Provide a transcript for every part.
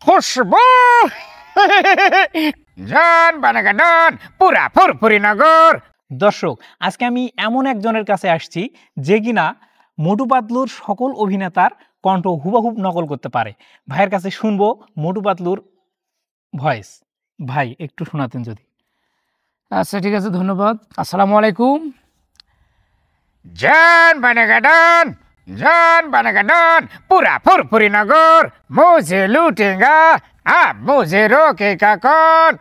খুশবু জান বানাগা ডন পুরা ফুরফুরি নগর। দর্শক, আজকে আমি এমন একজনের কাছে আসছি যে কিনা মোটু পাতলুর সকল অভিনেতার কণ্ঠ হুবহুব নকল করতে পারে। ভাইয়ের কাছে শুনবো মোটু পাতলুর ভয়েস। ভাই একটু শোনাতেন যদি। আচ্ছা ঠিক আছে, ধন্যবাদ। আসসালামু আলাইকুম। জান বানাগা ডন जान बनेगा डॉन पूरा फुरफुरी नगर, मुझे लूटेगा अब मुझे रोकेगा कौन।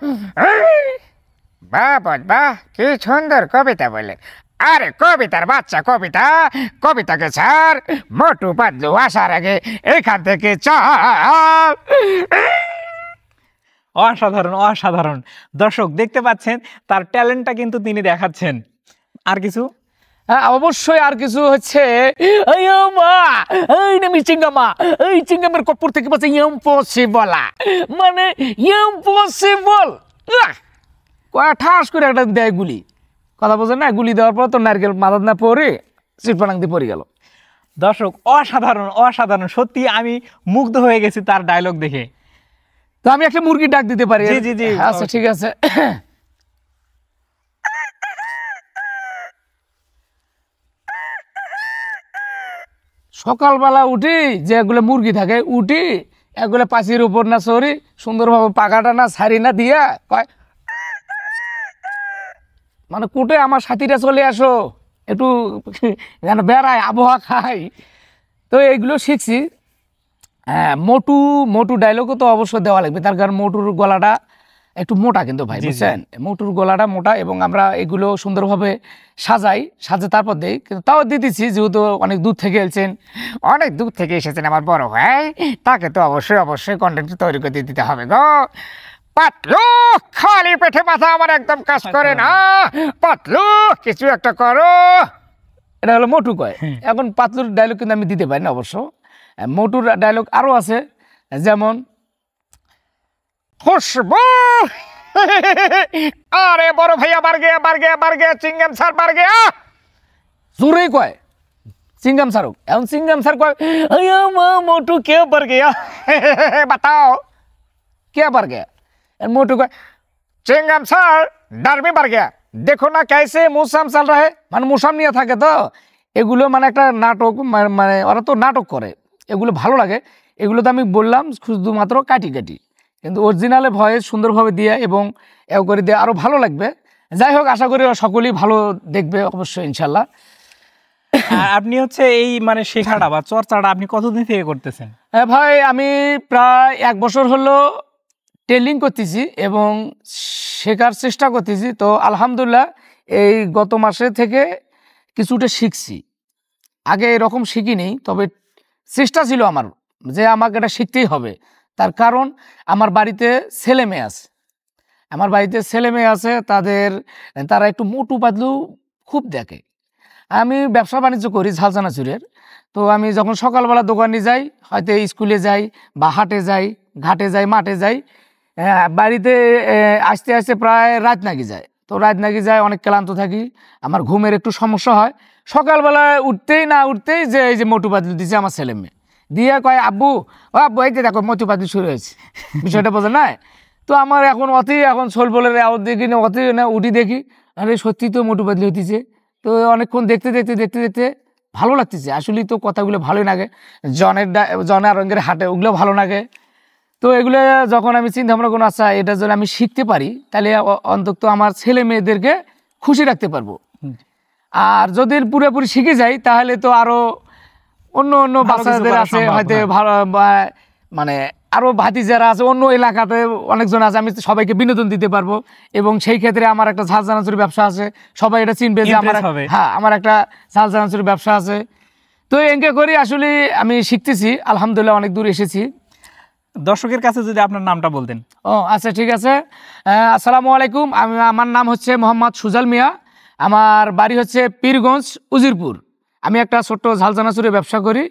বাহ বাহ, কি সুন্দর কবিতা বললেন। আরে কবিতার বাচ্চা কবিতা, কবিতাকে ছাড়, মোটু পাতলু আসার আগে এখান থেকে চল। অসাধারণ অসাধারণ। দর্শক দেখতে পাচ্ছেন তার ট্যালেন্টটা কিন্তু তিনি দেখাচ্ছেন। আর কিছু? অবশ্যই আর কিছু হচ্ছে, এই চিংগামের কপুর থেকে বলছে ইম্পসিবল, মানে ইম্পসিবল। ঠাস করে একটা দেয় গুলি, কথা বোঝেন না? গুলি দেওয়ার পর তো নারকেল মাথাত না পড়ে সিটপানাং দিয়ে পড়ে গেল। দর্শক অসাধারণ অসাধারণ, সত্যি আমি মুগ্ধ হয়ে গেছি তার ডায়লগ দেখে। তো আমি একটা মুরগির ডাক দিতে পারি? জি জি জি, আচ্ছা ঠিক আছে। সকালবেলা উঠি, যে এগুলো মুরগি থাকে উঠি, এগুলো পাঁচির উপর না সরি সুন্দরভাবে পাকাটা না ছাড়ি না দিয়া কয়, মানে কুটে আমার সাথীরা চলে আসো, একটু যেন বেড়ায় আবহাওয়া খাই। তো এইগুলো শিখছি। হ্যাঁ, মোটু মোটু ডায়লগও তো অবশ্যই দেওয়া লাগবে, তার কারণ মোটুর গলাটা একটু মোটা কিন্তু ভাই, বুঝছেন? মোটুর গলাটা মোটা এবং আমরা এগুলো সুন্দরভাবে সাজে তারপর দেই, কিন্তু তাও দিতেছি, যেহেতু অনেক দূর থেকে এসেছেন, অনেক দূর থেকে এসেছেন আমার বড় ভাই, তাকে তো অবশ্যই কন্টেন্ট তৈরি করে দিতে হবে গো। পাতলু, খালি পেটে মাথা আমার একদম কাজ করে না, পাতলু কিছু একটা করো। এটা হলো মোটু কয়। এখন পাতলুর ডায়লগ কিন্তু আমি দিতে পারি না অবশ্য। মোটুর ডায়লগ আরও আছে, যেমন খুশবু, আরে বড় ভাইয়া বার গিয়া চিংগাম স্যার বার গিয়া, জোরেই কয় চিংগাম স্যার। এখন চিংগাম স্যার কয় মোটু কে বার গিয়া, বাতাও কে বার গিয়া? मोटू का चिंगम सर डर में বার গিয়া, দেখো না कैसे मुसाम चल रहा है, মানে মুসাম নিয়ে থাকে তো এগুলো, মানে একটা নাটক, মানে ওরা তো নাটক করে, এগুলো ভালো লাগে। এগুলো তো আমি বললাম শুধুমাত্র কাটি, কিন্তু অরিজিনালে ভয়েস সুন্দরভাবে দিয়ে এবং এও করে দিয়ে আরও ভালো লাগবে। যাই হোক, আশা করি সকলেই ভালো দেখবে অবশ্যই ইনশাল্লাহ। আপনি হচ্ছে এই মানে শেখাটা বা চর্চাটা আপনি কতদিন থেকে করতেছেন? হ্যাঁ ভাই, আমি প্রায় 1 বছর হলো ট্রেনিং করতেছি এবং শেখার চেষ্টা করতেছি। তো আলহামদুলিল্লাহ এই গত মাসে থেকে কিছুটা শিখছি। আগে এরকম শিখিনি, তবে চেষ্টা ছিল আমার যে আমাকে এটা শিখতেই হবে। তার কারণ আমার বাড়িতে ছেলে মেয়ে আছে, তারা একটু মোটু পাতলু খুব দেখে। আমি ব্যবসা বাণিজ্য করি ঝাল চানাচুরের। তো আমি যখন সকালবেলা দোকানে যাই, হয়তো স্কুলে যাই বা হাটে যাই, ঘাটে যাই, মাঠে যাই, বাড়িতে আসতে আসতে প্রায় রাত নাগি যায়। তো রাত নাগি যায়, অনেক ক্লান্ত থাকি, আমার ঘুমের একটু সমস্যা হয়। সকালবেলায় উঠতেই যে এই যে মোটু পাতলু দিছে আমার ছেলে মেয়ে, দিয়ে কয় আব্বু এই যে দেখো মোটু পাতলু শুরু হয়েছে, বিষয়টা বোঝে না? তো আমার এখন ছোল বলে দেখি না, উঠি দেখি, আরে সত্যি তো মোটু পাতলু হইতেছে। তো অনেকক্ষণ দেখতে ভালো লাগতেছে। আসলেই তো কথাগুলো ভালোই লাগে, জনের রঙের হাটে ওগুলো ভালো লাগে। তো এগুলো যখন আমি চিন্তা ভাবনা কোনো, আচ্ছা এটা যদি আমি শিখতে পারি তাহলে অন্তত আমার ছেলে মেয়েদেরকে খুশি রাখতে পারবো। আর যদি পুরোপুরি শিখে যাই তাহলে তো আরো অন্য বাচ্চাদের আছে হয়তো ভালো, মানে আরো ভাতিজারা আছে অন্য এলাকাতে অনেকজন আছে, আমি সবাইকে বিনোদন দিতে পারবো। এবং সেই ক্ষেত্রে আমার একটা ঝাল চানাচুরের ব্যবসা আছে, সবাই এটা চিনবে যে আমার একটা ঝাল চানাচুরের ব্যবসা আছে। তো এনকে করি আসলে আমি শিখতেছি, আলহামদুলিল্লাহ অনেক দূর এসেছি। দর্শকের কাছে যদি আপনার নামটা বলতেন। আচ্ছা ঠিক আছে। আসসালামু আলাইকুম, আমার নাম হচ্ছে মোহাম্মদ সুজাল মিয়া, আমার বাড়ি হচ্ছে পীরগঞ্জ উজিরপুর। আমি একটা ছোট্ট ঝাল চানাচুরের ব্যবসা করি,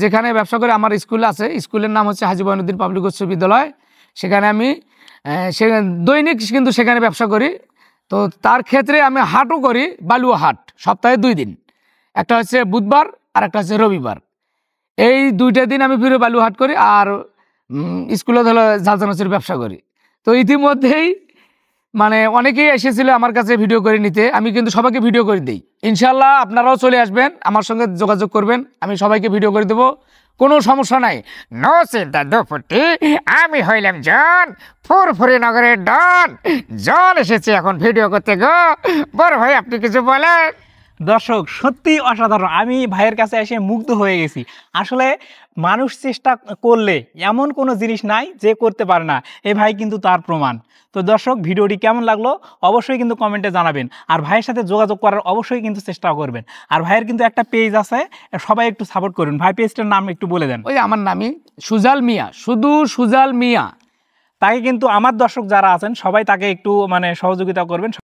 যেখানে ব্যবসা করে আমার স্কুল আছে, স্কুলের নাম হচ্ছে হাজী বয়নুদ্দিন পাবলিক উচ্চ বিদ্যালয়। সেখানে আমি দৈনিক কিন্তু সেখানে ব্যবসা করি। তো তার ক্ষেত্রে আমি হাটও করি, বালুয়া হাট, সপ্তাহে 2 দিন, একটা হচ্ছে বুধবার আর একটা হচ্ছে রবিবার। এই 2টা দিন আমি ফিরে বালুয়া হাট করি। আর স্কুলে ধরো ঝাল চানাচুর ব্যবসা করি। তো ইতিমধ্যেই মানে অনেকেই এসেছিল আমার কাছে ভিডিও করে নিতে, আমি কিন্তু সবাইকে ভিডিও করে দিই। ইনশাল্লাহ আপনারাও চলে আসবেন, আমার সঙ্গে যোগাযোগ করবেন, আমি সবাইকে ভিডিও করে দেবো, কোনো সমস্যা নাই। নো চিন্তা দুপুটি, আমি হইলাম জন, ফুরফুরি নগরের ডন। জল এসেছে এখন ভিডিও করতে গো। বড় ভাই আপনি কিছু বলেন। দর্শক সত্যি অসাধারণ, আমি ভাইয়ের কাছে এসে মুগ্ধ হয়ে গেছি। আসলে মানুষ চেষ্টা করলে এমন কোনো জিনিস নাই যে করতে পারে না, এই ভাই কিন্তু তার প্রমাণ। তো দর্শক ভিডিওটি কেমন লাগলো অবশ্যই কিন্তু কমেন্টে জানাবেন, আর ভাইয়ের সাথে যোগাযোগ করার অবশ্যই কিন্তু চেষ্টা করবেন। আর ভাইয়ের কিন্তু একটা পেজ আছে, সবাই একটু সাপোর্ট করুন। ভাই পেজটার নাম একটু বলে দেন। ওই আমার নামই সুজাল মিয়া, শুধু সুজাল মিয়া। তাকে কিন্তু আমার দর্শক যারা আছেন সবাই তাকে একটু মানে সহযোগিতা করবেন।